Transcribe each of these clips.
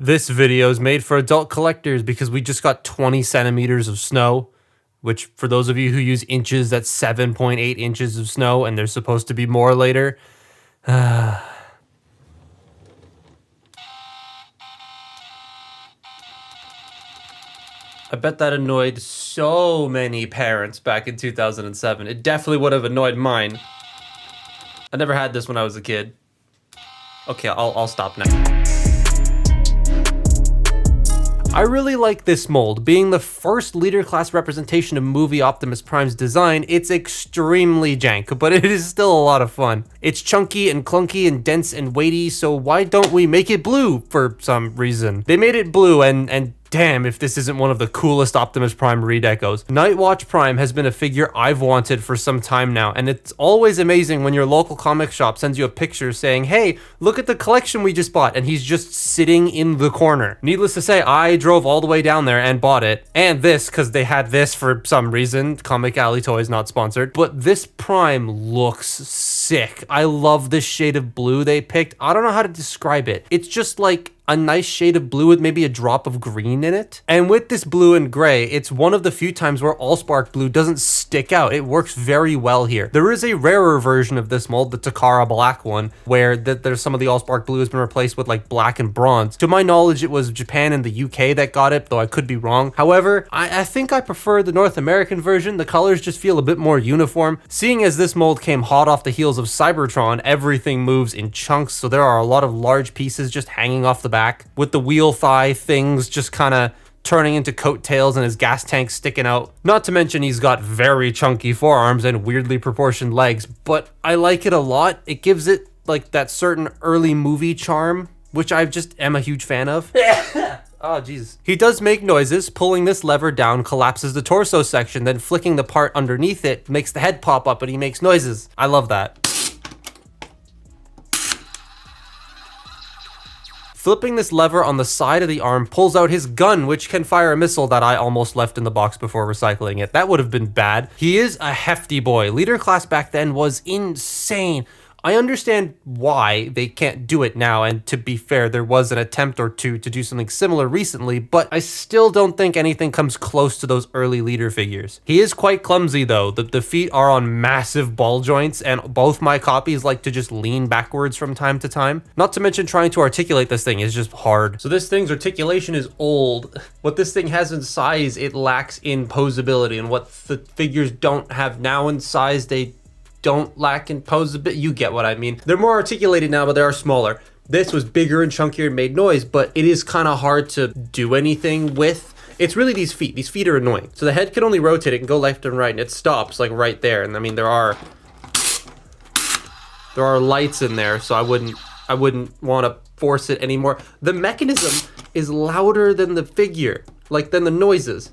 This video is made for adult collectors because we just got 20 centimeters of snow, which for those of you who use inches, that's 7.8 inches of snow, and there's supposed to be more later. I bet that annoyed so many parents back in 2007. It definitely would have annoyed mine. I never had this when I was a kid. Okay, I'll stop now. I really like this mold. Being the first leader class representation of movie Optimus Prime's design, it's extremely jank, but it is still a lot of fun. It's chunky and clunky and dense and weighty, so why don't we make it blue for some reason? They made it blue and damn if this isn't one of the coolest Optimus Prime redecos. Nightwatch Prime has been a figure I've wanted for some time now, and it's always amazing when your local comic shop sends you a picture saying, hey, look at the collection we just bought, and he's just sitting in the corner. Needless to say, I drove all the way down there and bought it, and this, because they had this for some reason. Comic Alley Toys not sponsored, but this Prime looks sick. I love this shade of blue they picked. I don't know how to describe it. It's just like a nice shade of blue with maybe a drop of green in it. And with this blue and gray, it's one of the few times where Allspark blue doesn't stick out. It works very well here. There is a rarer version of this mold, the Takara black one, where there's some of the Allspark blue has been replaced with like black and bronze. To my knowledge, it was Japan and the UK that got it, though I could be wrong. However, I think I prefer the North American version. The colors just feel a bit more uniform. Seeing as this mold came hot off the heels of Cybertron, everything moves in chunks, so there are a lot of large pieces just hanging off the back, with the wheel thigh things just kind of turning into coattails and his gas tank sticking out. Not to mention he's got very chunky forearms and weirdly proportioned legs, but I like it a lot. It gives it like that certain early movie charm, which I just am a huge fan of. Oh, Jesus. He does make noises. Pulling this lever down collapses the torso section, then flicking the part underneath it makes the head pop up and he makes noises. I love that. Flipping this lever on the side of the arm pulls out his gun, which can fire a missile that I almost left in the box before recycling it. That would have been bad. He is a hefty boy. Leader class back then was insane. I understand why they can't do it now, and to be fair, there was an attempt or two to do something similar recently, but I still don't think anything comes close to those early leader figures. He is quite clumsy though. The feet are on massive ball joints, and both my copies like to just lean backwards from time to time. Not to mention trying to articulate this thing is just hard. So this thing's articulation is old. What this thing has in size, it lacks in posability, and what the figures don't have now in size, they don't lack in pose a bit. You get what I mean. They're more articulated now, but they are smaller. This was bigger and chunkier and made noise, but it is kind of hard to do anything with. It's really these feet. These feet are annoying. So the head can only rotate. It can go left and right, and it stops like right there. And I mean, there are lights in there, so I wouldn't want to force it anymore. The mechanism is louder than the figure, like than the noises.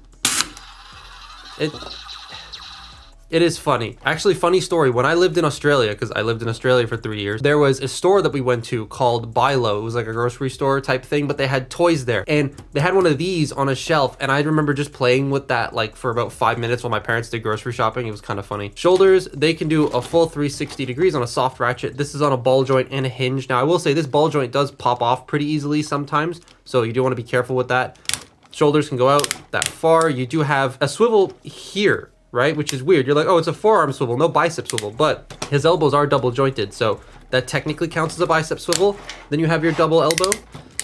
It is funny. Actually, funny story. When I lived in Australia, because I lived in Australia for 3 years, there was a store that we went to called Bilo. It was like a grocery store type thing, but they had toys there. And they had one of these on a shelf, and I remember just playing with that like for about 5 minutes while my parents did grocery shopping. It was kind of funny. Shoulders, they can do a full 360 degrees on a soft ratchet. This is on a ball joint and a hinge. Now, I will say this ball joint does pop off pretty easily sometimes, so you do want to be careful with that. Shoulders can go out that far. You do have a swivel here, right? Which is weird. You're like, oh, it's a forearm swivel, no bicep swivel, but his elbows are double jointed, so that technically counts as a bicep swivel. Then you have your double elbow.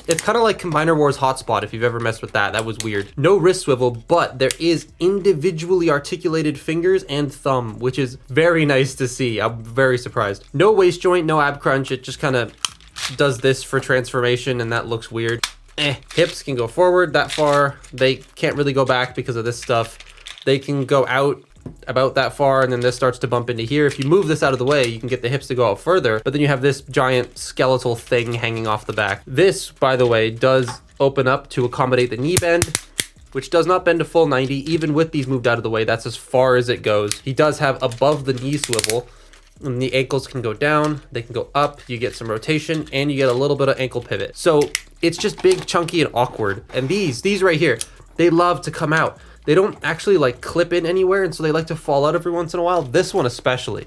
It's kind of like Combiner Wars Hotspot, if you've ever messed with that. That was weird. No wrist swivel, but there is individually articulated fingers and thumb, which is very nice to see. I'm very surprised. No waist joint, no ab crunch. It just kind of does this for transformation, and that looks weird. Hips can go forward that far. They can't really go back because of this stuff. They can go out about that far, and then this starts to bump into here. If you move this out of the way, you can get the hips to go out further, but then you have this giant skeletal thing hanging off the back. This, by the way, does open up to accommodate the knee bend, which does not bend to full 90. Even with these moved out of the way, that's as far as it goes. He does have above the knee swivel, and the ankles can go down, they can go up, you get some rotation, and you get a little bit of ankle pivot. So it's just big, chunky, and awkward. And these right here, they love to come out. They don't actually like clip in anywhere, and so they like to fall out every once in a while. This one especially.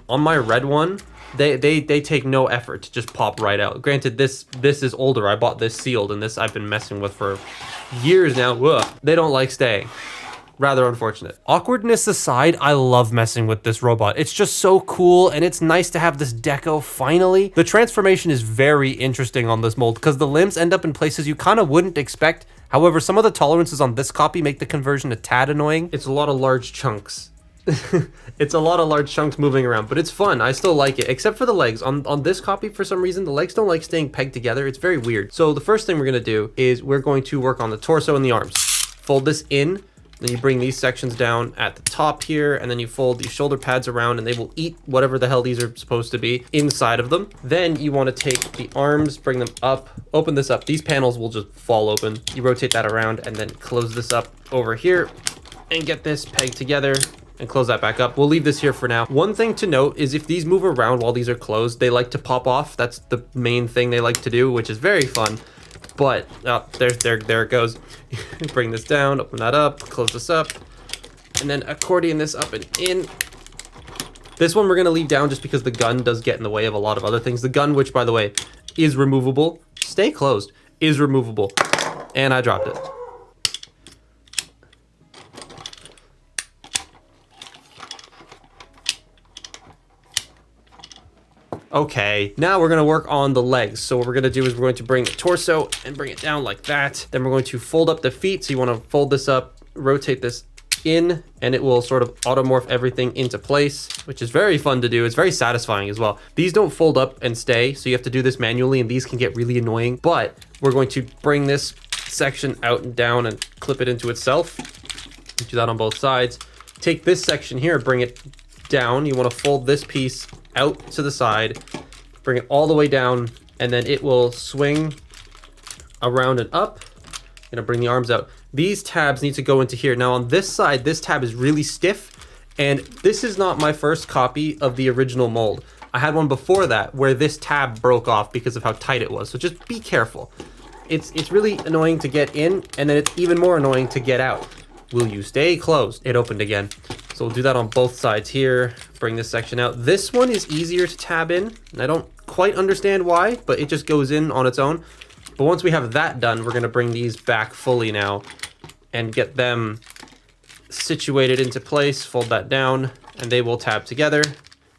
On my red one, They take no effort to just pop right out. Granted, this is older. I bought this sealed, and this I've been messing with for years now. Ugh. They don't like staying. Rather unfortunate. Awkwardness aside, I love messing with this robot. It's just so cool, and it's nice to have this deco finally. The transformation is very interesting on this mold because the limbs end up in places you kind of wouldn't expect. However, some of the tolerances on this copy make the conversion a tad annoying. It's a lot of large chunks. It's a lot of large chunks moving around, but it's fun. I still like it, except for the legs. On this copy, for some reason, the legs don't like staying pegged together. It's very weird. So the first thing we're gonna do is we're going to work on the torso and the arms. Fold this in. Then you bring these sections down at the top here, and then you fold these shoulder pads around, and they will eat whatever the hell these are supposed to be inside of them. Then you want to take the arms, bring them up, open this up. These panels will just fall open. You rotate that around and then close this up over here and get this pegged together and close that back up. We'll leave this here for now. One thing to note is if these move around while these are closed, they like to pop off. That's the main thing they like to do, which is very fun. But, oh, there it goes. Bring this down, open that up, close this up, and then accordion this up and in. This one we're gonna leave down just because the gun does get in the way of a lot of other things. The gun, which by the way, is removable, stay closed, is removable. And I dropped it. Okay, now we're gonna work on the legs. So what we're gonna do is we're going to bring the torso and bring it down like that. Then we're going to fold up the feet. So you wanna fold this up, rotate this in, and it will sort of automorph everything into place, which is very fun to do. It's very satisfying as well. These don't fold up and stay, so you have to do this manually, and these can get really annoying. But we're going to bring this section out and down and clip it into itself. Do that on both sides. Take this section here, bring it down. You wanna fold this piece out to the side, bring it all the way down, and then it will swing around and up. I'm gonna bring the arms out. These tabs need to go into here. Now on this side, this tab is really stiff, and this is not my first copy of the original mold. I had one before that where this tab broke off because of how tight it was, so just be careful. It's really annoying to get in, and then it's even more annoying to get out. Will you stay closed? It opened again. So we'll do that on both sides here. Bring this section out. This one is easier to tab in, and I don't quite understand why, but it just goes in on its own. But once we have that done, we're gonna bring these back fully now and get them situated into place. Fold that down, and they will tab together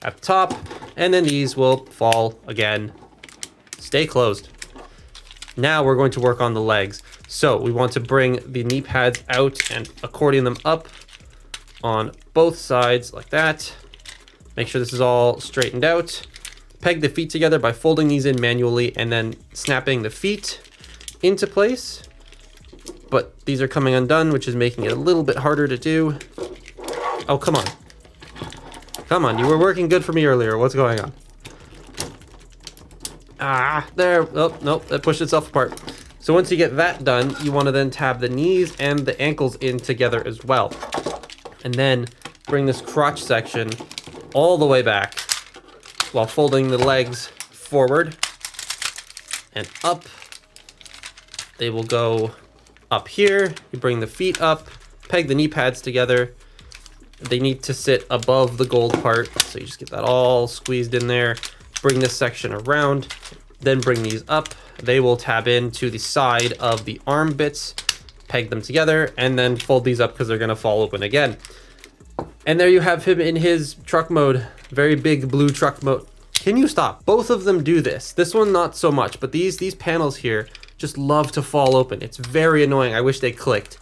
at the top, and then these will fall again. Stay closed. Now we're going to work on the legs. So we want to bring the knee pads out and accordion them up on both sides like that. Make sure this is all straightened out. Peg the feet together by folding these in manually and then snapping the feet into place. But these are coming undone, which is making it a little bit harder to do. Oh, come on. Come on, you were working good for me earlier. What's going on? Ah, there. Oh, nope, that pushed itself apart. So once you get that done, you want to then tab the knees and the ankles in together as well. And then bring this crotch section all the way back while folding the legs forward and up. They will go up here. You bring the feet up, peg the knee pads together. They need to sit above the gold part. So you just get that all squeezed in there. Bring this section around, then bring these up. They will tab into the side of the arm bits, peg them together, and then fold these up because they're gonna fall open again. And there you have him in his truck mode. Very big blue truck mode. Can you stop? Both of them do this. This one, not so much, but these panels here just love to fall open. It's very annoying. I wish they clicked.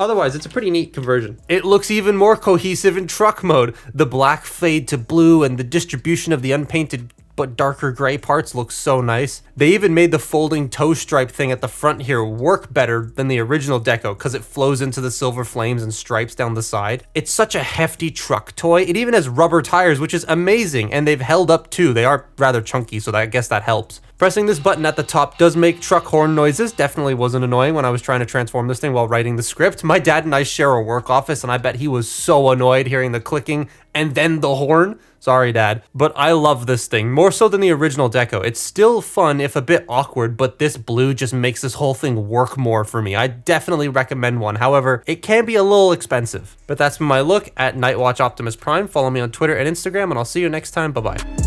Otherwise, it's a pretty neat conversion. It looks even more cohesive in truck mode. The black fade to blue and the distribution of the unpainted but darker gray parts looks so nice. They even made the folding toe stripe thing at the front here work better than the original deco because it flows into the silver flames and stripes down the side. It's such a hefty truck toy. It even has rubber tires, which is amazing, and they've held up too. They are rather chunky, so I guess that helps. Pressing this button at the top does make truck horn noises. Definitely wasn't annoying when I was trying to transform this thing while writing the script. My dad and I share a work office, and I bet he was so annoyed hearing the clicking and then the horn. Sorry, Dad. But I love this thing, more so than the original deco. It's still fun, if a bit awkward, but this blue just makes this whole thing work more for me. I definitely recommend one. However, it can be a little expensive. But that's my look at Nightwatch Optimus Prime. Follow me on Twitter and Instagram, and I'll see you next time. Bye-bye.